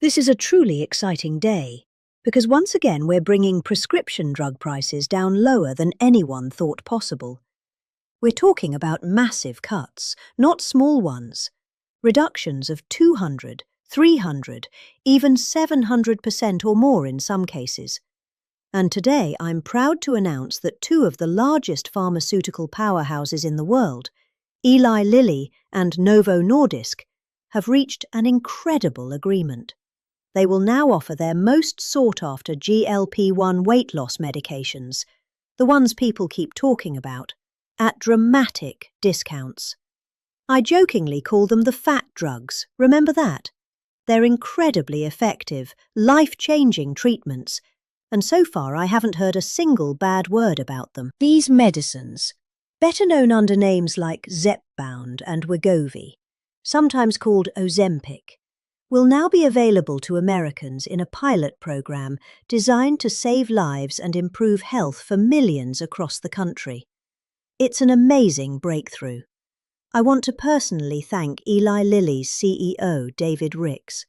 This is a truly exciting day, because once again we're bringing prescription drug prices down lower than anyone thought possible. We're talking about massive cuts, not small ones. Reductions of 200, 300, even 700% or more in some cases. And today I'm proud to announce that two of the largest pharmaceutical powerhouses in the world, Eli Lilly and Novo Nordisk, have reached an incredible agreement. They will now offer their most sought-after GLP-1 weight loss medications, the ones people keep talking about, at dramatic discounts. I jokingly call them the fat drugs, remember that? They're incredibly effective, life-changing treatments, and so far I haven't heard a single bad word about them. These medicines, better known under names like Zepbound and Wegovy, sometimes called Ozempic, will now be available to Americans in a pilot program designed to save lives and improve health for millions across the country. It's an amazing breakthrough. I want to personally thank Eli Lilly's CEO, David Ricks,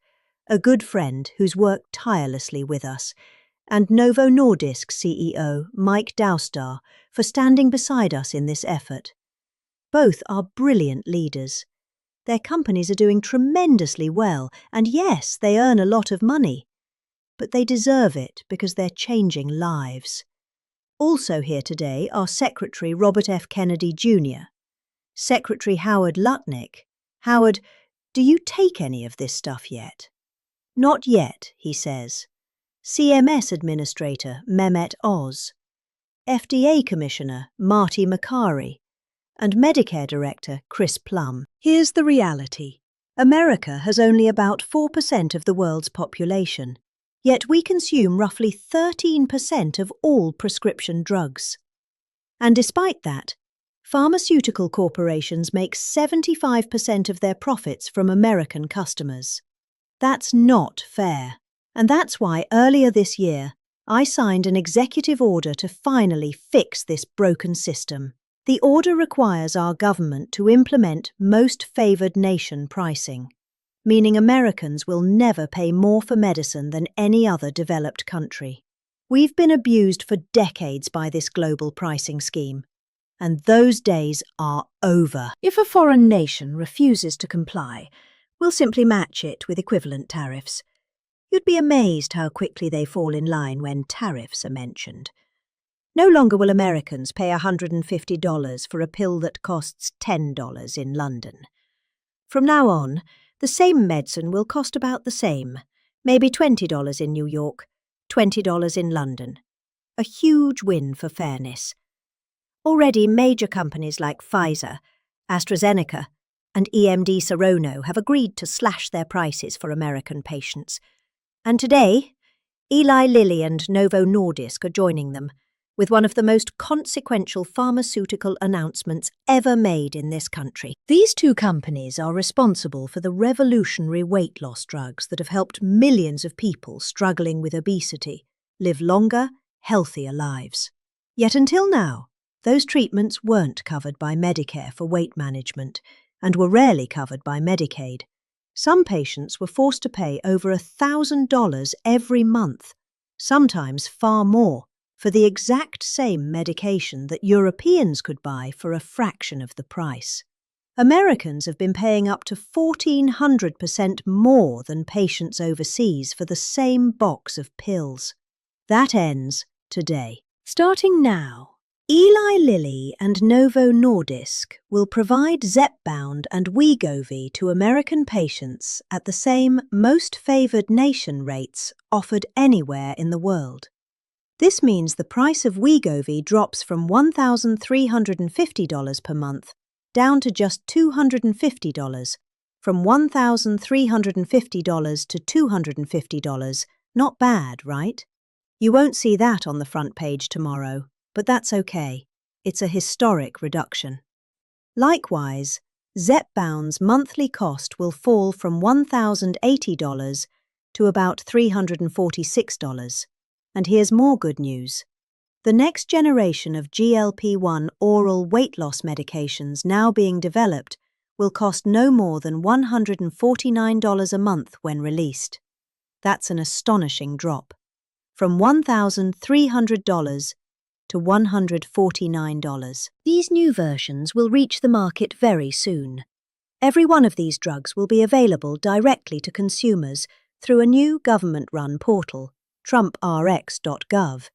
a good friend who's worked tirelessly with us, and Novo Nordisk CEO, Mike Doustar, for standing beside us in this effort. Both are brilliant leaders. Their companies are doing tremendously well, and yes, they earn a lot of money. But they deserve it because they're changing lives. Also here today are Secretary Robert F. Kennedy Jr., Secretary Howard Lutnick. Howard, do you take any of this stuff yet? Not yet, he says. CMS Administrator Mehmet Oz, FDA Commissioner Marty Makary, and Medicare Director Chris Plum. Here's the reality. America has only about 4% of the world's population, yet we consume roughly 13% of all prescription drugs. And despite that, pharmaceutical corporations make 75% of their profits from American customers. That's not fair, and that's why earlier this year I signed an executive order to finally fix this broken system. The order requires our government to implement most favored nation pricing, meaning Americans will never pay more for medicine than any other developed country. We've been abused for decades by this global pricing scheme, and those days are over. If a foreign nation refuses to comply, we'll simply match it with equivalent tariffs. You'd be amazed how quickly they fall in line when tariffs are mentioned. No longer will Americans pay $150 for a pill that costs $10 in London. From now on, the same medicine will cost about the same, maybe $20 in New York, $20 in London. A huge win for fairness. Already major companies like Pfizer, AstraZeneca, and EMD Serono have agreed to slash their prices for American patients. And today, Eli Lilly and Novo Nordisk are joining them, with one of the most consequential pharmaceutical announcements ever made in this country. These two companies are responsible for the revolutionary weight loss drugs that have helped millions of people struggling with obesity live longer, healthier lives. Yet until now, those treatments weren't covered by Medicare for weight management and were rarely covered by Medicaid. Some patients were forced to pay over $1,000 every month, sometimes far more, for the exact same medication that Europeans could buy for a fraction of the price. Americans have been paying up to 1,400% more than patients overseas for the same box of pills. That ends today. Starting now, Eli Lilly and Novo Nordisk will provide Zepbound and Wegovy to American patients at the same most favored nation rates offered anywhere in the world. This means the price of Wegovy drops from $1,350 per month down to just $250, from $1,350 to $250. Not bad, right? You won't see that on the front page tomorrow, but that's okay. It's a historic reduction. Likewise, Zepbound's monthly cost will fall from $1,080 to about $346. And here's more good news. The next generation of GLP-1 oral weight loss medications now being developed will cost no more than $149 a month when released. That's an astonishing drop, from $1,300 to $149. These new versions will reach the market very soon. Every one of these drugs will be available directly to consumers through a new government-run portal, trumprx.gov.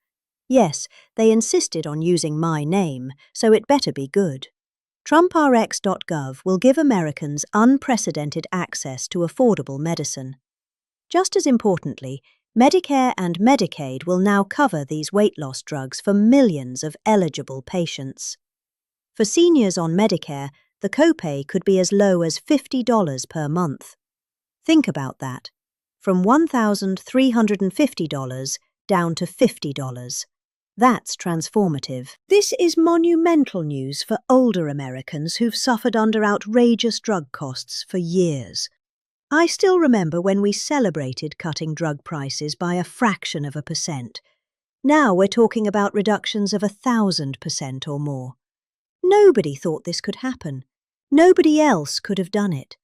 Yes, they insisted on using my name, so it better be good. trumprx.gov will give Americans unprecedented access to affordable medicine. Just as importantly, Medicare and Medicaid will now cover these weight loss drugs for millions of eligible patients. For seniors on Medicare, the copay could be as low as $50 per month. Think about that, from $1,350 down to $50. That's transformative. This is monumental news for older Americans who've suffered under outrageous drug costs for years. I still remember when we celebrated cutting drug prices by a fraction of a percent. Now we're talking about reductions of 1,000% or more. Nobody thought this could happen. Nobody else could have done it.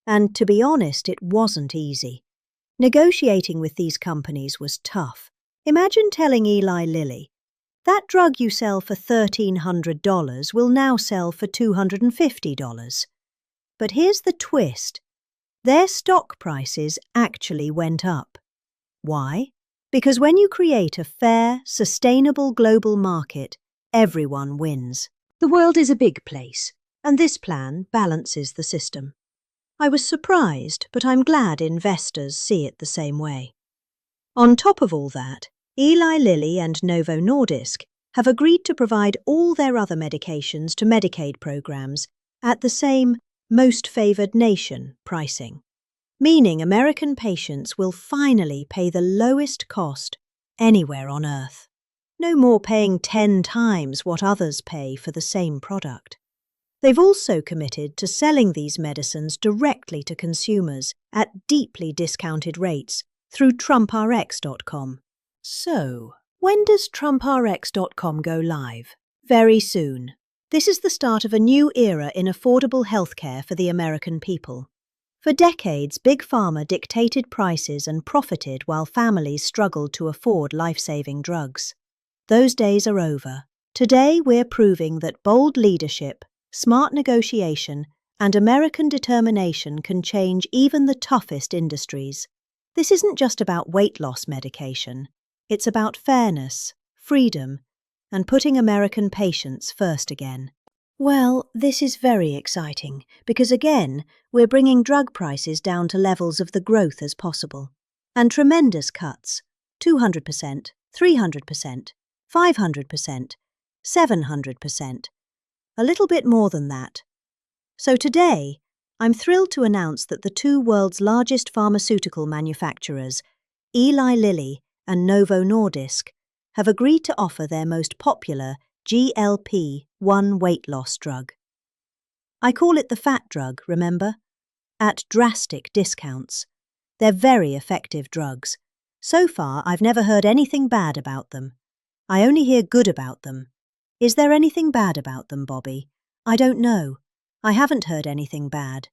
And to be honest, it wasn't easy. Negotiating with these companies was tough. Imagine telling Eli Lilly, that drug you sell for $1,300 will now sell for $250. But here's the twist. Their stock prices actually went up. Why? Because when you create a fair, sustainable global market, everyone wins. The world is a big place, and this plan balances the system. I was surprised, but I'm glad investors see it the same way. On top of all that, Eli Lilly and Novo Nordisk have agreed to provide all their other medications to Medicaid programs at the same most favored nation pricing, meaning American patients will finally pay the lowest cost anywhere on Earth. No more paying 10 times what others pay for the same product. They've also committed to selling these medicines directly to consumers at deeply discounted rates through trumprx.com. So, when does trumprx.com go live? Very soon. This is the start of a new era in affordable healthcare for the American people. For decades, Big Pharma dictated prices and profited while families struggled to afford life-saving drugs. Those days are over. Today, we're proving that bold leadership, smart negotiation, and American determination can change even the toughest industries. This isn't just about weight loss medication. It's about fairness, freedom, and putting American patients first again. Well, this is very exciting because, again, we're bringing drug prices down to levels of the growth as possible. And tremendous cuts, 200%, 300%, 500%, 700%. A little bit more than that. So today, I'm thrilled to announce that the two world's largest pharmaceutical manufacturers, Eli Lilly and Novo Nordisk, have agreed to offer their most popular GLP-1 weight loss drug. I call it the fat drug, remember? At drastic discounts. They're very effective drugs. So far, I've never heard anything bad about them. I only hear good about them. Is there anything bad about them, Bobby? I don't know. I haven't heard anything bad.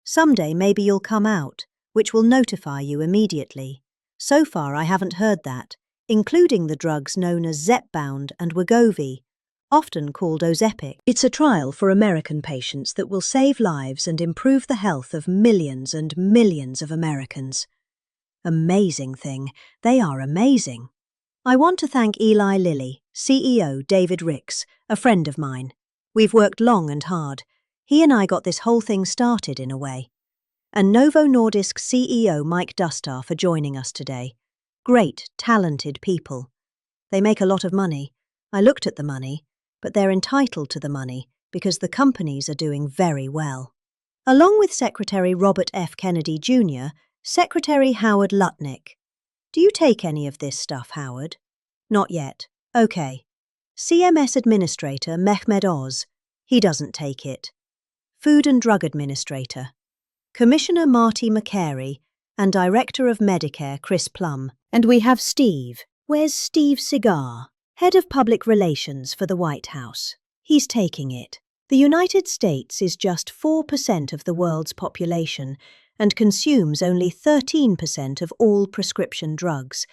Someday maybe you'll come out, which will notify you immediately. So far I haven't heard that, including the drugs known as Zepbound and Wegovy, often called Ozempic. It's a trial for American patients that will save lives and improve the health of millions and millions of Americans. Amazing thing. They are amazing. I want to thank Eli Lilly, CEO David Ricks, a friend of mine. We've worked long and hard. He and I got this whole thing started in a way. And Novo Nordisk CEO Mike Dustar for joining us today. Great, talented people. They make a lot of money. I looked at the money, but they're entitled to the money because the companies are doing very well. Along with Secretary Robert F. Kennedy Jr., Secretary Howard Lutnick. Do you take any of this stuff, Howard? Not yet. Okay. CMS Administrator Mehmed Oz. He doesn't take it. Food and Drug Administrator. Commissioner Marty McCary and Director of Medicare Chris Plum. And we have Steve. Where's Steve Cigar? Head of Public Relations for the White House. He's taking it. The United States is just 4% of the world's population, and consumes only 13% of all prescription drugs.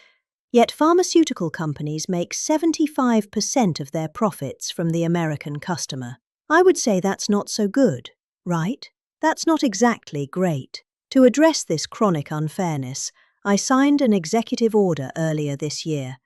Yet pharmaceutical companies make 75% of their profits from the American customer. I would say that's not so good, right? That's not exactly great. To address this chronic unfairness, I signed an executive order earlier this year,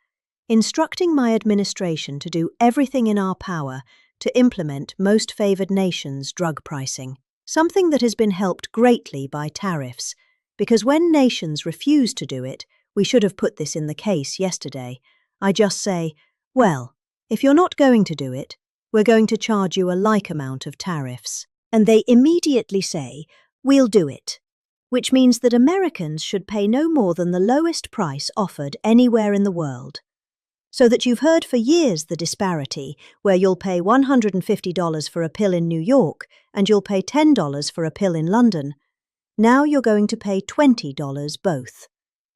instructing my administration to do everything in our power to implement most favored nations drug pricing, something that has been helped greatly by tariffs, because when nations refuse to do it, we should have put this in the case yesterday. I just say, well, if you're not going to do it, we're going to charge you a like amount of tariffs. And they immediately say, we'll do it, which means that Americans should pay no more than the lowest price offered anywhere in the world. So that you've heard for years the disparity, where you'll pay $150 for a pill in New York and you'll pay $10 for a pill in London. Now you're going to pay $20 both,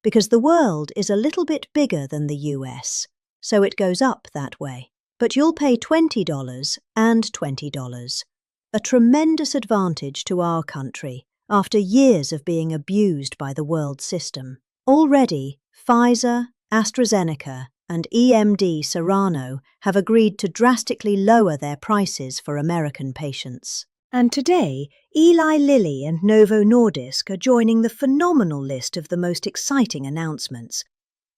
because the world is a little bit bigger than the US, so it goes up that way. But you'll pay $20 and $20. A tremendous advantage to our country after years of being abused by the world system. Already, Pfizer, AstraZeneca, and EMD Serrano have agreed to drastically lower their prices for American patients. And today, Eli Lilly and Novo Nordisk are joining the phenomenal list of the most exciting announcements.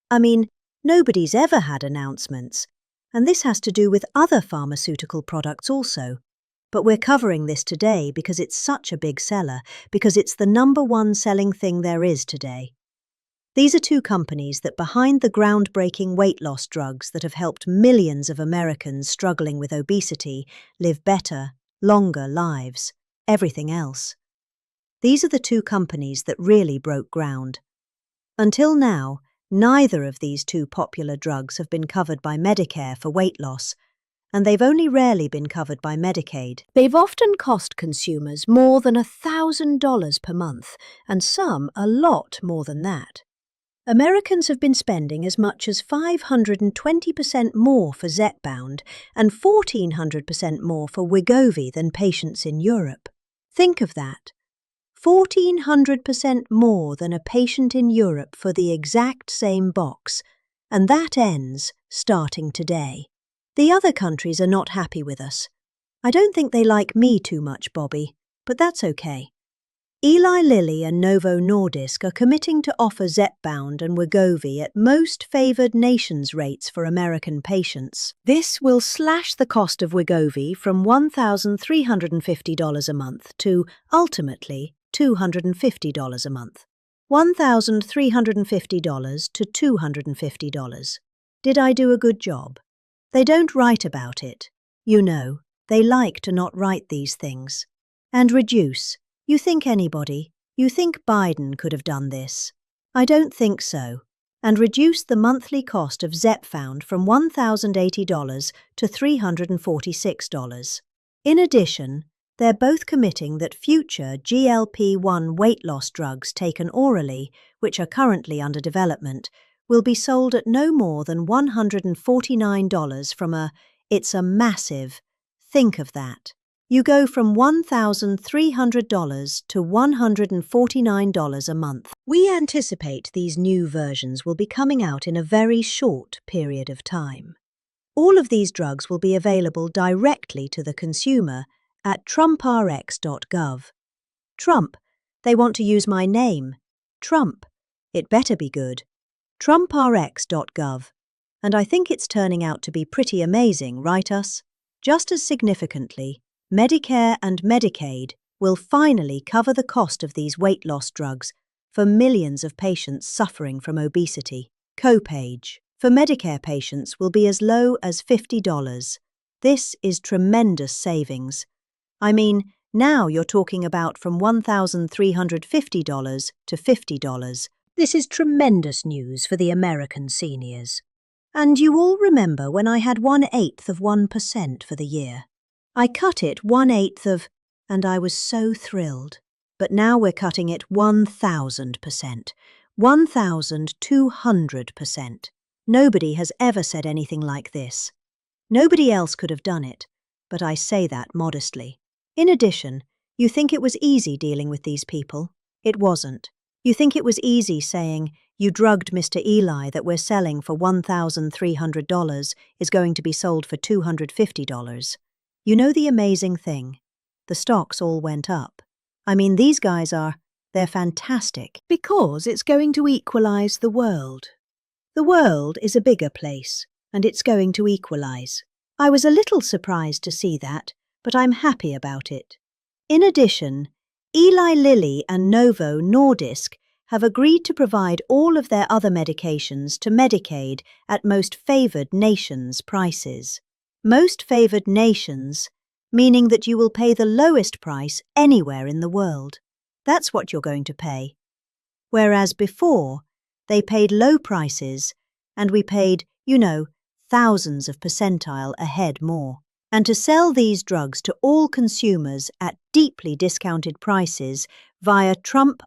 I mean, nobody's ever had announcements, and this has to do with other pharmaceutical products also. But we're covering this today because it's such a big seller, because it's the #1 selling thing there is today. These are two companies that behind the groundbreaking weight loss drugs that have helped millions of Americans struggling with obesity live better, longer lives, everything else. These are the two companies that really broke ground. Until now, neither of these two popular drugs have been covered by Medicare for weight loss, and they've only rarely been covered by Medicaid. They've often cost consumers more than $1,000 per month, and some a lot more than that. Americans have been spending as much as 520% more for Zepbound and 1,400% more for Wegovy than patients in Europe. Think of that. 1,400% more than a patient in Europe for the exact same box, and that ends starting today. The other countries are not happy with us. I don't think they like me too much, Bobby, but that's okay. Eli Lilly and Novo Nordisk are committing to offer Zepbound and Wegovy at most favored nations rates for American patients. This will slash the cost of Wegovy from $1,350 a month to, ultimately, $250 a month. $1,350 to $250. Did I do a good job? They don't write about it. You know, they like to not write these things. And reduce. You think Biden could have done this? I don't think so. And reduce the monthly cost of Zepbound from $1,080 to $346. In addition, they're both committing that future GLP-1 weight loss drugs taken orally, which are currently under development, will be sold at no more than $149 from it's a massive, think of that. You go from $1,300 to $149 a month. We anticipate these new versions will be coming out in a very short period of time. All of these drugs will be available directly to the consumer at trumprx.gov. Trump, they want to use my name. Trump, it better be good. trumprx.gov. And I think it's turning out to be pretty amazing, right us? Just as significantly, Medicare and Medicaid will finally cover the cost of these weight loss drugs for millions of patients suffering from obesity. Copay for Medicare patients will be as low as $50. This is tremendous savings. I mean, now you're talking about from $1,350 to $50. This is tremendous news for the American seniors. And you all remember when I had 1/8 of 1% for the year. I cut it 1/8 of, and I was so thrilled. But now we're cutting it 1,000%, 1,200%. Nobody has ever said anything like this. Nobody else could have done it, but I say that modestly. In addition, you think it was easy dealing with these people? It wasn't. You think it was easy saying, "You drugged Mr. Eli that we're selling for $1,300 is going to be sold for $250. You know the amazing thing? The stocks all went up. I mean, these guys they're fantastic because it's going to equalize the world. The world is a bigger place, and it's going to equalize. I was a little surprised to see that, but I'm happy about it. In addition, Eli Lilly and Novo Nordisk have agreed to provide all of their other medications to Medicaid at most favored nations prices. Most favored nations, meaning that you will pay the lowest price anywhere in the world. That's what you're going to pay. Whereas before, they paid low prices, and we paid, thousands of percentile ahead more. And to sell these drugs to all consumers at deeply discounted prices via trumprx.com.